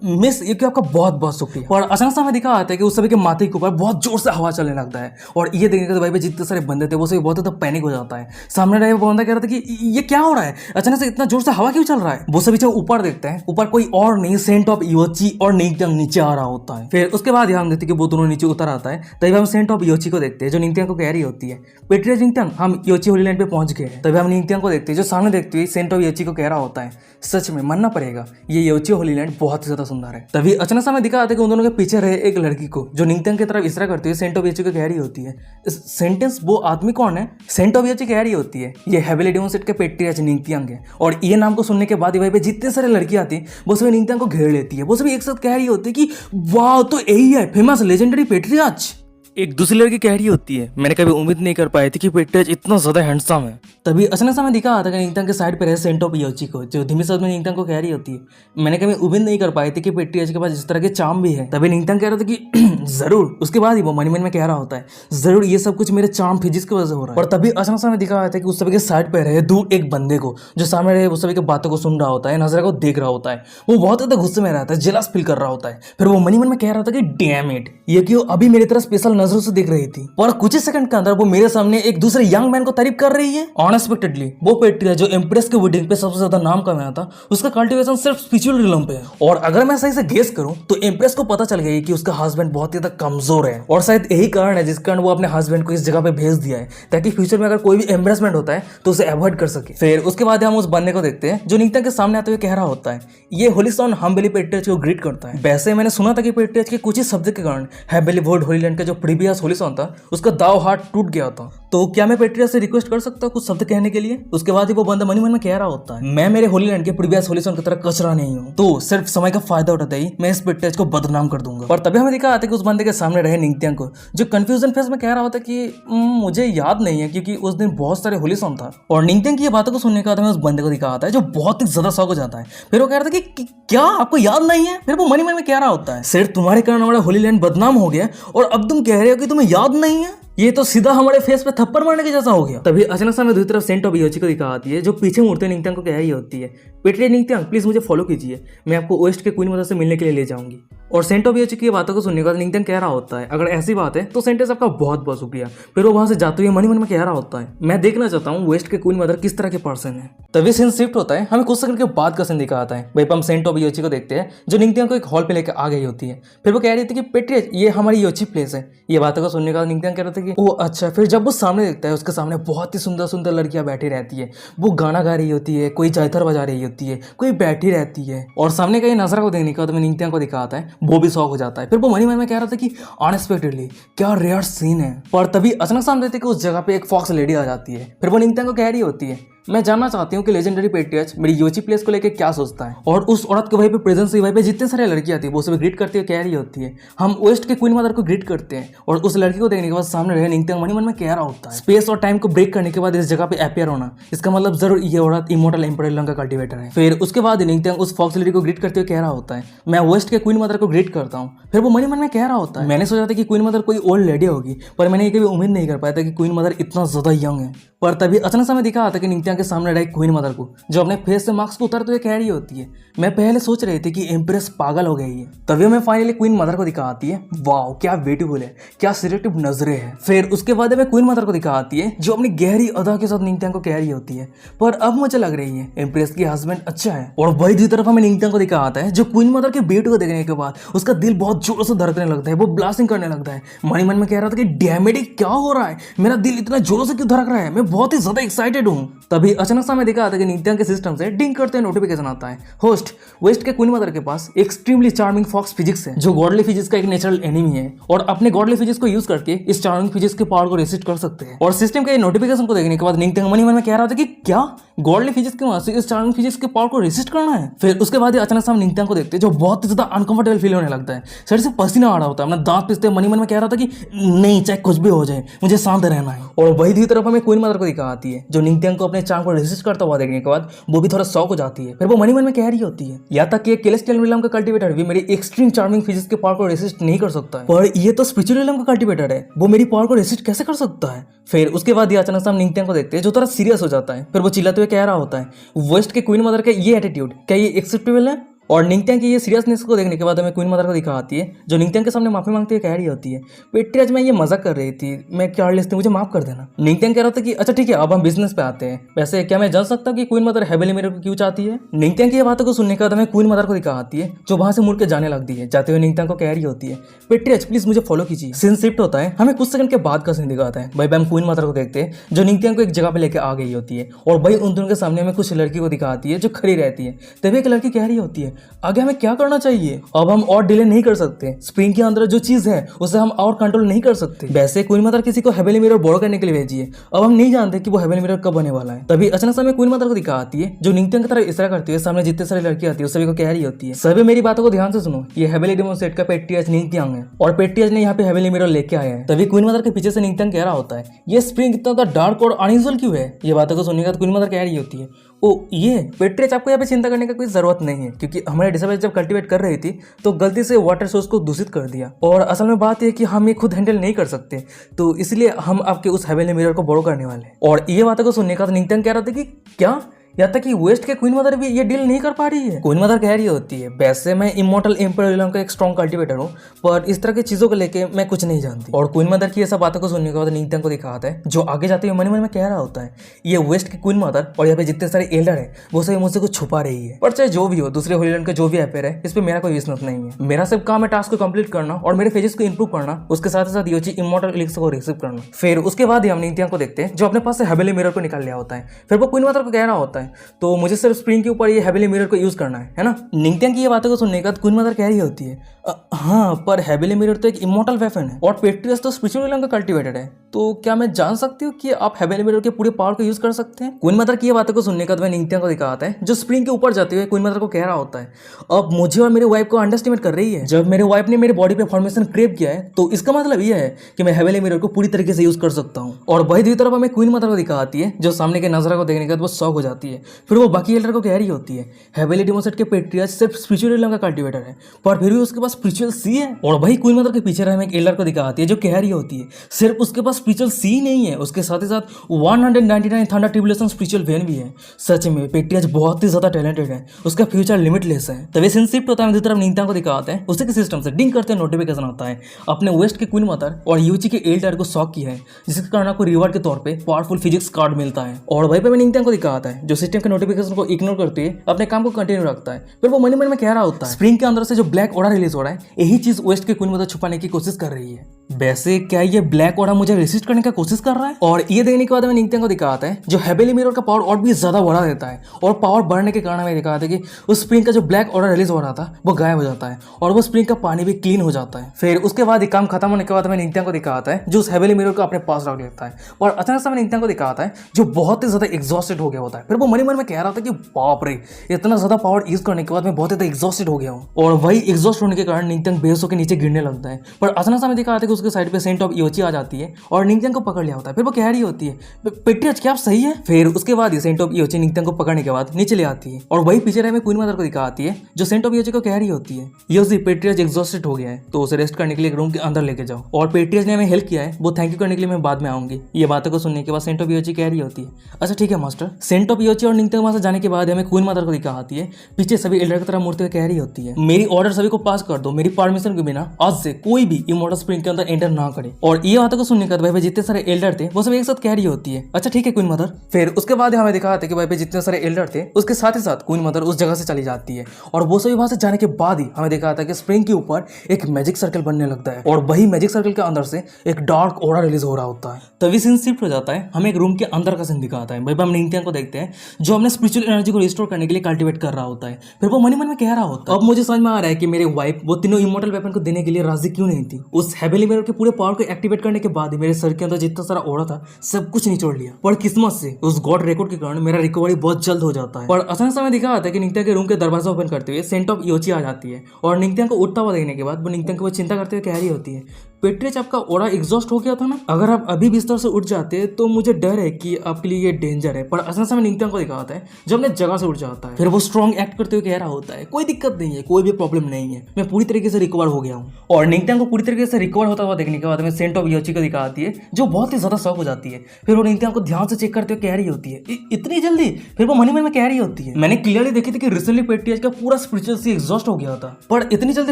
मिस ये कि आपका बहुत बहुत शुक्रिया। और अचानक से हमें दिखा आता है कि उस सभी के माथे के ऊपर बहुत जोर से हवा चलने लगता है। और ये देखने के भाई पे जितने सारे बंदे थे वो सभी बहुत ज्यादा पैनिक हो जाता है। सामने रहे वो बंदा कह रहा था कि ये क्या हो रहा है, अचानक से इतना जोर से हवा क्यों चल रहा है। वो सभी जब ऊपर देखते हैं, ऊपर कोई और नहीं सेंट ऑफ योची और निंगत्यांग नीचे आ रहा होता है। फिर उसके बाद हम देखते हैं कि वो दोनों नीचे उतर आता है। तभी हम सेंट ऑफ योची को देखते हैं जो निंगत्यांग को कह रही होती है, पेट्रिया निंगत्यांग हम योची होली लैंड पे पहुंच गए हैं। तभी हम निंगत्यांग को देखते हैं जो सामने देखते हुए सेंट ऑफ योची को कह रहा होता है, सच में मानना पड़ेगा ये योची होली लैंड बहुत ही ज्यादा सुंदर है। तभी अचानक से हमें दिखा आता है कि उन दोनों के पीछे रहे एक लड़की को जो निंगत्यांग की तरफ इशारा करती है सेंट ऑफ योची को कह रही होती है, सेंटेंस वो आदमी कौन है। सेंट ऑफ योची कह रही होती है, ये हेविली डेमोसेट के पेट्रिया निंगत्यांग है। और ये नाम को सुनने के बाद वहीं पे जितने सारे लड़कियां आती वो सभी निंगत्यांग को घेर लेती है। वो सभी एक साथ कह रही होती है कि वाह, तो यही है फेमस लेजेंडरी पेट्रियाच। एक दूसरी लड़की कह रही होती है, मैंने कभी उम्मीद नहीं कर पाई थी कि पेट्रियाच इतना ज्यादा हैंडसम है। तभी अचानक से हमें दिखा आता है निंगत्यांग के साइड पे रहे सेंट ऑफ योची को जो धीमे शब्द में निंगत्यांग को कह रही होती है, मैंने कभी उम्मीद नहीं कर पाई थी कि पेट्रियाच के पास इस तरह के चार्म भी है। तभी निंगत्यांग कह रहा था कि जरूर। उसके बाद ही वो मन में कह रहा होता है, जरूर ये सब कुछ मेरे चार्म फिजिक्स की वजह से हो रहा है। और तभी अचानक से हमें दिखा आता है कि उस सभी के साइड पे रहे दूर एक बंदे को जो सामने रहे वो सभी की बातों को सुन रहा होता है, नजर को देख रहा होता है। वो बहुत ज्यादा गुस्से में रहता है, जेलस फील कर रहा होता है। फिर वो मन में कह रहा था कि डैम इट, ये क्यों अभी मेरी तरह स्पेशल नजरों से देख रही थी और कुछ ही सेकंड के अंदर वो मेरे सामने एक दूसरे यंग मैन को तारीफ कर रही है। अनएक्सपेक्टेडली वो पेट्रिया जो एम्प्रेस के वेडिंग पे सबसे ज्यादा नाम कमाया था उसका कल्टीवेशन सिर्फ स्पिरिचुअल रियलम पे है। और अगर मैं सही से गेस करूं तो एम्प्रेस को पता चल गया कि उसका हस्बैंड बहुत ही ज्यादा कमजोर है और शायद यही कारण है जिस कारण वो अपने हस्बैंड को इस जगह पे भेज दिया है ताकि फ्यूचर में अगर कोई भी एम्बेरसमेंट होता है तो उसे अवॉइड कर सके। फिर उसके बाद हम उस बंदे को देखते हैं जो निंगत्यांग के सामने आते हुए कह रहा होता है, ये होलीसॉन हम्बली पेट्रियाच को ग्रीट करता है। वैसे मैंने सुना था कि पेट्रियाच के कुछ ही शब्द के कारण हेबेली वोल्ड होलीलैंड का जो प्रीवियस होलीसॉन था उसका दाव हार्ट टूट गया था। तो क्या मैं पेट्रिया से रिक्वेस्ट कर सकता हूँ कुछ शब्द कहने के लिए। उसके बाद ही वो बंदा मन में कह रहा होता है, मैं मेरे होलीलैंड के प्रीवियस होलीसॉन की तरह कचरा नहीं हूँ, तो सिर्फ समय का फायदा उठाते ही मैं इस पेट्रियाच को बदनाम कर दूंगा। और तभी हमें दिखा आता है कि उस बंदे के सामने रहे निंगत्यांग को जो कंफ्यूजन फेस में कह रहा होता है कि मुझे याद नहीं है क्योंकि उस दिन बहुत सारे होलीसॉन था। और निंगत्यांग की ये बातों को सुनने के बाद हमें उस बंदे को दिखा आता है जो बहुत ही ज्यादा शौक हो जाता है। फिर वो कह रहा था कि क्या आपको याद नहीं है। फिर वो मन में कह रहा होता है, सिर्फ तुम्हारे कारण हमारा होलीलैंड बदनाम हो गया और अब तुम कह रहे हो कि तुम्हें याद नहीं है, ये तो सीधा हमारे फेस पे थप्पड़ मारने के जैसा हो गया। तभी अचानक से हमें दूसरी तरफ सेंट ऑफ योची को दिखा आती है जो पीछे मुड़ते निंगत्यांग को कह रही होती है, पेट्रिया निंगत्यांग प्लीज मुझे फॉलो कीजिए, मैं आपको वेस्ट के क्वीन मदर से मिलने के लिए ले जाऊंगी। और सेंट ऑफ योची की बातों को सुनने के बाद निंगत्यांग कह रहा होता है, अगर ऐसी बात है तो सेंटेंस आपका बहुत बहुत शुक्रिया। फिर वो वहां से जाते हुए मन में कह रहा होता है, मैं देखना चाहता हूँ वेस्ट के क्वीन मदर किस तरह के पर्सन है। तभी सीन शिफ्ट होता है, हमें कुछ सेकंड के बाद का सीन दिखा आता है। वहीं हम सेंट ऑफ योची को देखते हैं जो निंगत्यांग को एक हॉल पे लेकर आ गई होती है। फिर वो कह रही थी कि पेट्रिया ये हमारी योची प्लेस है। ये बातों को सुनने के बाद निंगत्यांग कह रहे थे कि ओ अच्छा। फिर जब वो सामने देखता है उसके सामने बहुत ही सुंदर सुंदर लड़कियां बैठी रहती है, वो गाना गा रही होती है, कोई जायथर बजा रही होती है, कोई बैठी रहती है। और सामने का ये नजरा को देखने के बाद निंगत्यांग को दिखाता है, वो भी शौक हो जाता है। फिर वो मन में कह रहा था कि अनएक्सपेक्टेडली क्या रेयर सीन है। पर तभी अचानक सामने देखते कि उस जगह पे एक फॉक्स लेडी आ जाती है। फिर वो निंगत्यांग को कह रही होती है, मैं जानना चाहती हूँ कि लेजेंडरी पेट्रियाच मेरी योची प्लेस को लेकर क्या सोचता है। और उस औरत के वहीं पे प्रेजेंस हुई, वहीं पे जितने सारे लड़कियां थी वो सभी ग्रीट करती हुए कह रही होती है, हम वेस्ट के क्वीन मदर को ग्रीट करते हैं। और उस लड़की को देखने के बाद सामने रहे निंगत्यांग मन में कह रहा होता है, स्पेस और टाइम को ब्रेक करने के बाद इस जगह पे अपीयर होना, इसका मतलब जरूर ये औरत इमोर्टल एम्परर का कल्टीवेटर है। फिर उसके बाद निंगत्यांग उस फॉक्स लेडी को ग्रीट करते हुए कह रहा होता है, मैं वेस्ट के क्वीन मदर को ग्रीट करता हूँ। फिर वो मन में कह रहा होता है, मैंने सोचा था कि क्वीन मदर कोई ओल्ड लेडी होगी, पर मैंने ये कभी उम्मीद नहीं कर पाया था कि क्वीन मदर इतना ज्यादा यंग है। पर तभी अचानक से हमें दिखा आता है कि निंगत्यांग के सामने रही क्वीन मदर को, जो अपने फेस से मास्क को उतारते हुए कह रही होती है, मैं पहले सोच रही थी कि एम्प्रेस पागल हो गई है। तभी हमें फाइनली क्वीन मदर को दिखाती है। वाओ क्या ब्यूटीफुल है, क्या सिलेक्टिव नजरें हैं। फिर उसके बाद हमें क्वीन मदर को दिखाती है, जो अपनी गहरी अदा के साथ निंगत्यांग को कह रही होती है, पर अब मुझे लग रही है एम्प्रेस की हस्बैंड अच्छा है। और वही दूसरी तरफ हमें निंगत्यांग को दिखाता है, जो क्वीन मदर के बेटे को देखने के बाद उसका दिल बहुत जोर से धड़कने लगता है, वो ब्लास्टिंग करने लगता है। मन ही मन में कह रहा था कि डैम इट, क्या हो रहा है, मेरा दिल इतना जोरों से क्यों धड़क रहा है, मैं बहुत ही ज्यादा एक्साइटेड हूँ। तभी अचानक से हमें दिखाता है कि निंगत्यांग के सिस्टम से डिंग करते नोटिफिकेशन आता है। होस्ट वेस्ट के क्वीन मदर के पास एक्सट्रीमली चार्मिंग फॉक्स फिजिक्स है, जो गॉडली फिजिक्स का एक नेचुरल एनिमी है और अपने गॉडली फिजिक्स को यूज करके इस चार्मिंग फिजिक्स के पावर को रेसिस्ट कर सकते हैं। और सिस्टम के नोटिफिकेशन को देखने के बाद निंगत्यांग मन ही मन में कह रहा था कि क्या गॉडली फिजिक्स के वहां से इस चार्मिंग फिजिक्स के पावर को रेसिस्ट करना है। फिर उसके बाद अचानक से हम निंगत्यांग को देखते हैं, जो बहुत ही ज्यादा अनकंफर्टेबल फील होने लगता है, शरीर से पसीना आ रहा होता है, अपना दांत पिसते मन ही मन में कह रहा था कि नहीं, चाहे कुछ भी हो जाए मुझे शांत रहना है। और वही दूसरी तरफ हमें क्वीन मदर को दिखाती है, जो निंगत्यांग को अपने चार्म को रेसिस्ट करता हुआ देखने के बाद वो भी थोड़ा शॉक हो जाती है। फिर वो मन ही मन में कह रही होती है, या तक कि एक केलेस्टियल रिलम का कल्टीवेटर भी मेरी एक्सट्रीम चार्मिंग फिजिक्स के पावर को रेसिस्ट नहीं कर सकता है, पर ये तो स्पिरिचुअल रिलम का कल्टीवेटर है, वो मेरी पावर को रेसिस्ट कैसे कर सकता है। फिर उसके बाद ये अचानक से हम निंगत्यांग को देखते हैं, जो थोड़ा सीरियस हो जाता है। फिर वो चिल्लाते हुए कह रहा होता है, वेस्ट के क्वीन मदर का ये एटीट्यूड क्या ये एक्सेप्टेबल है। और निंगत्यांग की ये सीरियसनेस को देखने के बाद हमें क्वीन मदर को दिखाती है, जो निंगत्यांग के सामने माफी मांगती हुई कह रही होती है, बेटी आज मैं ये मजाक कर रही थी, मैं केयरलेस थी, मुझे माफ कर देना। निंगत्यांग कह रहा था कि अच्छा ठीक है, अब हम बिजनेस पे आते हैं, वैसे क्या मैं जान सकता हूँ कि क्वीन मदर हेवेली मिरर को क्यों चाहती है। निंगत्यांग की ये बातों को सुनने के बाद हमें क्वीन मदर को दिखाती है, जो वहां से मुड़ के जाने लगती है। जाते हुए निंगत्यांग को कह रही होती है, बेटी आज प्लीज मुझे फॉलो कीजिए। सीन शिफ्ट होता है, हमें कुछ सेकंड के बाद का सीन दिखाता है। भाई हम क्वीन मदर को देखते हैं, जो निंगत्यांग को एक जगह पे लेकर आ गई होती है, और भाई उन दोनों के सामने हमें कुछ लड़की को दिखाती है जो खड़ी रहती है। तभी एक लड़की कह रही होती है, आगे हमें क्या करना चाहिए, अब हम और डिले नहीं कर सकते, स्प्रिंग के अंदर जो चीज है उसे हम और कंट्रोल नहीं कर सकते। वैसे क्वीन मदर किसी को हेवेली मिरर बोरो करने के लिए भेजी है, अब हम नहीं जानते कि वो हेवेली मिरर कब होने वाला है। तभी अचानक से हमें क्वीन मदर को दिखाती है, जो निंगत्यांग की तरफ इशारा करती है, सामने जितने सारी लड़की आती है उस सभी को कह रही होती है, सभी मेरी बातों को ध्यान से सुनो, ये हेवेली डेमन सेट का पेट्रियज निंगत्यांग है और पेट्रियज ने यहाँ पे हेवेली मिरर लेके आया है। तभी क्वीन मदर के पीछे से निंगत्यांग कह रहा होता है, ये स्प्रिंग इतना डार्क और अनयूजुअल क्यों है। ये बातों को सुनने के बाद क्वीन मदर कह रही होती है, ओ ये पेट्रियज, आपको यहाँ पे चिंता करने का कोई जरूरत नहीं है, क्योंकि हमारे डिसेबल जब कल्टीवेट कर रही थी तो गलती से वाटर सोर्स को दूषित कर दिया, और असल में बात यह कि हम ये खुद हैंडल नहीं कर सकते, तो इसलिए हम आपके उस हेवेली मिरर को बोरो करने वाले हैं। और ये बातों को सुनने का निंगत्यांग कह रहा था कि क्या, या तक कि वेस्ट के क्वीन मदर भी ये डील नहीं कर पा रही है। क्वीन मदर कह रही होती है, वैसे मैं इमॉर्टल एम्पर का एक स्ट्रॉन्ग कल्टीवेटर हूँ, पर इस तरह की चीजों को लेके मैं कुछ नहीं जानती। और क्वीन मदर की ये सब बातों को सुनने के बाद निंगत्यांग को दिखाता है, जो आगे जाते हुए मन मन में कह रहा होता है, ये वेस्ट की क्वीन मदर और यहाँ पे जितने सारे एल्डर है वो सभी मुझसे कुछ छुपा रही है। पर चाहे जो भी हो, दूसरे होलीलैंड का जो भी अफेयर है, इस पर मेरा कोई बिजनेस नहीं है। मेरा सिर्फ काम है टास्क को कंप्लीट करना और मेरे फेजेस को इंप्रूव करना, उसके साथ साथ ये इमॉर्टल एलिक्सर को रिसीव करना। फिर उसके बाद ही हम निंगत्यांग को देखते हैं, जो अपने पास से हेवेली मिरर को निकाल लिया होता है। फिर वो क्वीन मदर को कह रहा होता है, तो मुझे सिर्फ स्प्रिंग के ऊपर ये हेवेली मिरर को यूज करना है ना। निंगत्यांग की ये बातों को सुनने के बाद क्वीन मदर कह रही होती है, हाँ पर हेवेली मिरर तो एक इमॉर्टल वेपन है और पेट्रियस तो स्पिरिचुअल रिलम का कल्टीवेटेड है, तो क्या मैं जान सकती हूँ कि आप हेवेली मिरर के पूरे पावर को यूज कर सकते हैं। क्वीन मदर की ये बातों को सुनने के बाद निंगत्यांग को दिखाता है, जो स्प्रिंग के ऊपर जाते हुए क्वीन मदर को कह रहा होता है, अब मुझे और मेरे वाइफ को अंडरस्टिमेट कर रही है। जब मेरे वाइफ ने मेरे बॉडी पे फॉर्मेशन क्रेव किया है, तो इसका मतलब यह है कि मैं हेवेली मिरर को पूरी तरीके से यूज कर सकता हूँ। और वही दूसरी तरफ हमें क्वीन मदर को दिखाती है, जो सामने के नजरा को देखने के बाद वो शॉक हो जाती है। फिर वो बाकी एल्डर को कह रही होती है, हेवेली डेमन सेट के पेट्रियज सिर्फ स्पिरिचुअल रिलम का कल्टीवेटर है, पर फिर भी उसके पास स्पिरिचुअल सी है। और वही क्वीन मदर के पीछे हमें एक एल्डर को दिखाती है, जो कह रही होती है, सिर्फ उसके पास स्पिरिचुअल सी नहीं है, उसके साथ ही साथ 199 थंडर ट्रिब्यूलेशन स्पिरिचुअल वेन भी है। सच में पेट्रियज बहुत ही ज्यादा टैलेंटेड है, उसका फ्यूचर लिमिटलेस है। तभी सीन शिफ्ट होता है, दूसरी तरफ निंगत्यांग को दिखाते हैं, उसी के सिस्टम से डिंग करते नोटिफिकेशन आता है, अपने वेस्ट के क्वीन मदर और यूची के एल्डर को शॉक किया है, जिसके कारण आपको रिवॉर्ड के तौर पे पावरफुल फिजिक्स कार्ड मिलता है। और वहीं पे निंगत्यांग को दिखाता है, जो सिस्टम के नोटिफिकेशन को इग्नोर करते हुए अपने काम को कंटिन्यू रखता है। फिर वो मन में कह रहा होता है, स्प्रिंग के अंदर से जो ब्लैक ऑरा रिलीज हो रहा है, यही चीज वेस्ट के क्वीन मदर छुपाने की कोशिश कर रही है। वैसे क्या ये ब्लैक ऑरा मुझे रेसिस्ट करने का कोशिश कर रहा है। और ये देखने के बाद हमें निंगत्यांग को दिखाता है, जो हेवेली मिरर का पावर और भी ज्यादा बढ़ा देता है, और पावर बढ़ने के कारण हमें दिखाता है कि उस स्प्रिंग का जो ब्लैक ऑरा रिलीज हो रहा था वो गायब हो जाता है, और वो स्प्रिंग का पानी भी क्लीन हो जाता है। फिर उसके बाद ये काम खत्म होने के बाद हमें निंगत्यांग को दिखाता है, जो उस हेवेली मिरर को अपने पास रख लेता है, और अचानक से हमें निंगत्यांग को दिखाता है, जो बहुत ही ज्यादा एग्जॉस्टेड हो गया होता है। फिर वो मन में कह रहा था कि बाप रे, इतना ज्यादा पावर यूज करने के बाद मैं बहुत ज्यादा एग्जॉस्टेड हो गया हूँ। और वही एग्जॉस्ट होने के कारण निंगत्यांग बेहोश होकर नीचे गिरने लगता है। पर अचानक से हमें दिखाता है कि उसके साइड पे सेंट ऑफ इयोची आ जाती है और निंगत्यांग को पकड़ लिया होता है। फिर वो कह रही होती है पेट्रियट क्या आप सही है। फिर उसके बाद ये सेंट ऑफ इयोची निंगत्यांग को पकड़ने के बाद नीचे ले आती है और वही पीछे रहे में क्वीन मदर को दिखा आती है जो सेंट ऑफ इयोची को कह रही होती है योजी पेट्रियट एग्जॉस्टेड हो गया है तो उसे रेस्ट करने के लिए एक रूम के अंदर लेके जाओ और पेट्रियट ने हमें हेल्प किया है वो थैंक यू करने के लिए मैं बाद में आऊंगी। ये बातों को सुनने के बाद सेंट ऑफ इयोची कह रही होती है अच्छा ठीक है मास्टर। सेंट ऑफ इयोची और निंगत्यांग वहां से जाने के बाद हमें क्वीन मदर को दिखा आती है पीछे सभी एल्डर की तरह मूर्ति हुए कह रही होती है मेरी ऑर्डर सभी को पास कर दो, मेरी परमिशन के बिना आज से कोई भी इमॉर्टल स्प्रिंग के अंदर एंटर ना करे। और ये बातों को सुनने के बाद भाई जितने सारे एल्डर थे वो सब एक साथ कह रही होती है अच्छा ठीक है क्वीन मदर। फिर उसके बाद हमें दिखाते हैं कि भाई जितने सारे एल्डर थे उसके साथ ही साथ क्वीन मदर उस जगह से चली जाती है और वो सभी वहां से जाने के बाद ही हमें दिखाता है कि स्प्रिंग के ऊपर एक मैजिक सर्कल बनने लगता है और वही मैजिक सर्कल के अंदर से एक डार्क ऑरा रिलीज हो रहा होता है। तभी सीन शिफ्ट हो जाता है, हमें एक रूम के अंदर का सीन दिखाता है। भाई हम निंगत्यांग को देखते हैं जो हमने स्पिरिचुअल एनर्जी को रिस्टोर करने के लिए कल्टिवेट कर रहा होता है। फिर वो मन में कह रहा होता है अब मुझे समझ में आ रहा है कि मेरे वाइफ वो तीनों इमॉर्टल वेपन को देने के लिए राजी क्यों नहीं थी। उस हेवनली मिरर के पूरे पावर को एक्टिवेट करने के बाद ही मेरे सर के अंदर जितना सारा ऑरा था सब कुछ निचोड़ लिया। पर किस्मत से उस गॉड रिकॉर्ड के कारण मेरा रिकवरी बहुत जल्द हो जाता है। और अचानक समय दिखा आता है कि निंगत्यांग के रूम के दरवाजा ओपन करते हुए सेंट ऑफ इयोची आ जाती है और निंगत्यांग को उठता हुआ देखने के बाद वो निंगत्यांग को चिंता करते हुए कह रही होती है पेट्रियट आपका ऑरा एग्जॉस्ट हो गया था ना, अगर आप अभी बिस्तर से उठ जाते तो मुझे डर है कि आपके लिए ये डेंजर है। पर अचानक समय निंगत्यांग को दिखाता है जो अपने जगह से उठ जाता है। फिर वो स्ट्रॉन्ग एक्ट करते हुए कह रहा होता है कोई दिक्कत नहीं है, कोई भी प्रॉब्लम नहीं है, मैं पूरी तरीके से रिकवर हो गया हूँ। और निंगत्यांग को पूरी तरीके से रिकवर होता हुआ देखने के बाद हमें सेंट ऑफ इयोची को दिखाती है जो बहुत ही ज्यादा शॉक हो जाती है। फिर वो निंगत्यांग को ध्यान से चेक करते हुए कह रही होती है इतनी जल्दी। फिर वो मन में कह रही होती है मैंने क्लियरली देखी थी कि रिसेंटली पेट्रियट का पूरा स्पिरिचुअल से एग्जॉस्ट हो गया था पर इतनी जल्दी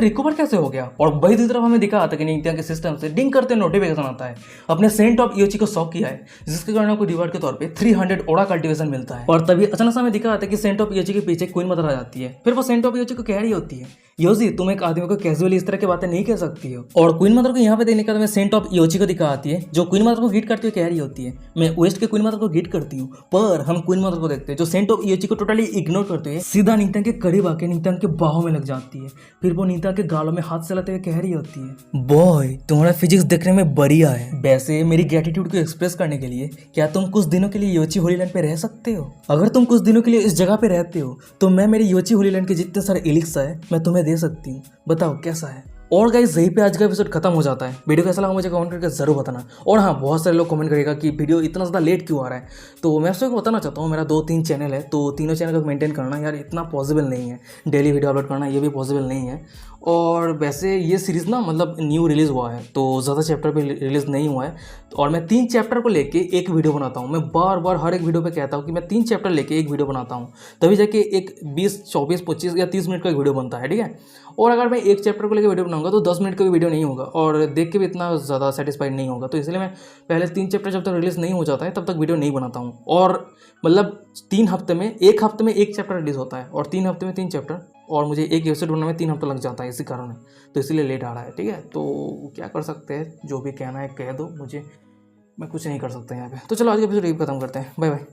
रिकवर कैसे हो गया। और वही दूसरी तरफ हमें दिखा था कि निंगत्यांग के सिस्टम से डिंग करते नोटिफिकेशन आता है अपने सेंट ऑफ इयोची को शॉक किया है जिसके कारण आपको रिवार्ड के तौर पे 300 ओरा कल्टीवेशन मिलता है। और तभी अचानक हमें दिखा आता है कि सेंट ऑफ इयोची के पीछे क्वीन मदर आ जाती है। फिर वो सेंट ऑफ इयोची को कह रही होती है योजी तुम एक आदमी को कैजुअली इस तरह की बातें नहीं कह सकती हो। और क्वीन मदर को यहाँ पे देखने का मैं सेंट ऑफ इयोची को दिखा आती है जो क्वीन मदर को ग्रीट करते हुए कह रही होती है मैं वेस्ट के क्वीन मदर को ग्रीट करती हूँ। पर हम क्वीन मदर को देखते हैं जो सेंट ऑफ इयोची को टोटली इग्नोर करते हुए सीधा निंगत्यांग के करीब आके निंगत्यांग के बाहों में लग जाती है। फिर वो निंगत्यांग के गालों में हाथ चलाते हुए कह रही होती है बॉय तुम्हारा फिजिक्स देखने में बढ़िया है, वैसे मेरी ग्रेटिट्यूड को एक्सप्रेस करने के लिए क्या तुम कुछ दिनों के लिए योची होली लैंड पे रह सकते हो। अगर तुम कुछ दिनों के लिए इस जगह पे रहते हो तो मैं मेरी योची होली लैंड के जितने सारे एलिक्स है मैं तुम्हें दे सकती हूँ, बताओ कैसा है। और गाइस यहीं पे आज का एपिसोड खत्म हो जाता है। वीडियो कैसा लगा मुझे कमेंट करके जरूर बताना। और हाँ बहुत सारे लोग कमेंट करेगा कि वीडियो इतना ज़्यादा लेट क्यों आ रहा है, तो मैं आपको बताना चाहता हूँ मेरा 2-3 चैनल है तो तीनों चैनल को मेंटेन करना यार इतना पॉसिबल नहीं है, डेली वीडियो अपलोड करना ये भी पॉसिबल नहीं है। और वैसे ये सीरीज़ ना मतलब न्यू रिलीज़ हुआ है तो ज़्यादा चैप्टर पे रिलीज़ नहीं हुआ है और मैं 3 चैप्टर को लेके एक वीडियो बनाता हूँ। मैं बार बार हर एक वीडियो पे कहता हूँ कि मैं 3 चैप्टर लेके एक वीडियो बनाता हूँ तभी जाके एक 20, 24, 25 या 30 मिनट का वीडियो बनता है, ठीक है। और अगर मैं एक चैप्टर को लेकर वीडियो बनाऊंगा तो 10 मिनट का भी वीडियो नहीं होगा और देख के भी इतना ज़्यादा सेटिस्फाइड नहीं होगा। तो इसलिए मैं पहले 3 चैप्टर जब तक रिलीज़ नहीं हो जाता है तब तक वीडियो नहीं बनाता हूँ। और मतलब 3 हफ्ते में एक हफ्ते में एक चैप्टर रिलीज़ होता है और 3 हफ्ते में 3 चैप्टर और मुझे एक एपिसोड बनाने में 3 हफ्ता लग जाता है, इसी कारण है तो इसीलिए लेट आ रहा है, ठीक है। तो क्या कर सकते हैं, जो भी कहना है कह दो मुझे, मैं कुछ नहीं कर सकता यहाँ पे। तो चलो आज का एपिसोड यही खत्म करते हैं, बाय बाय।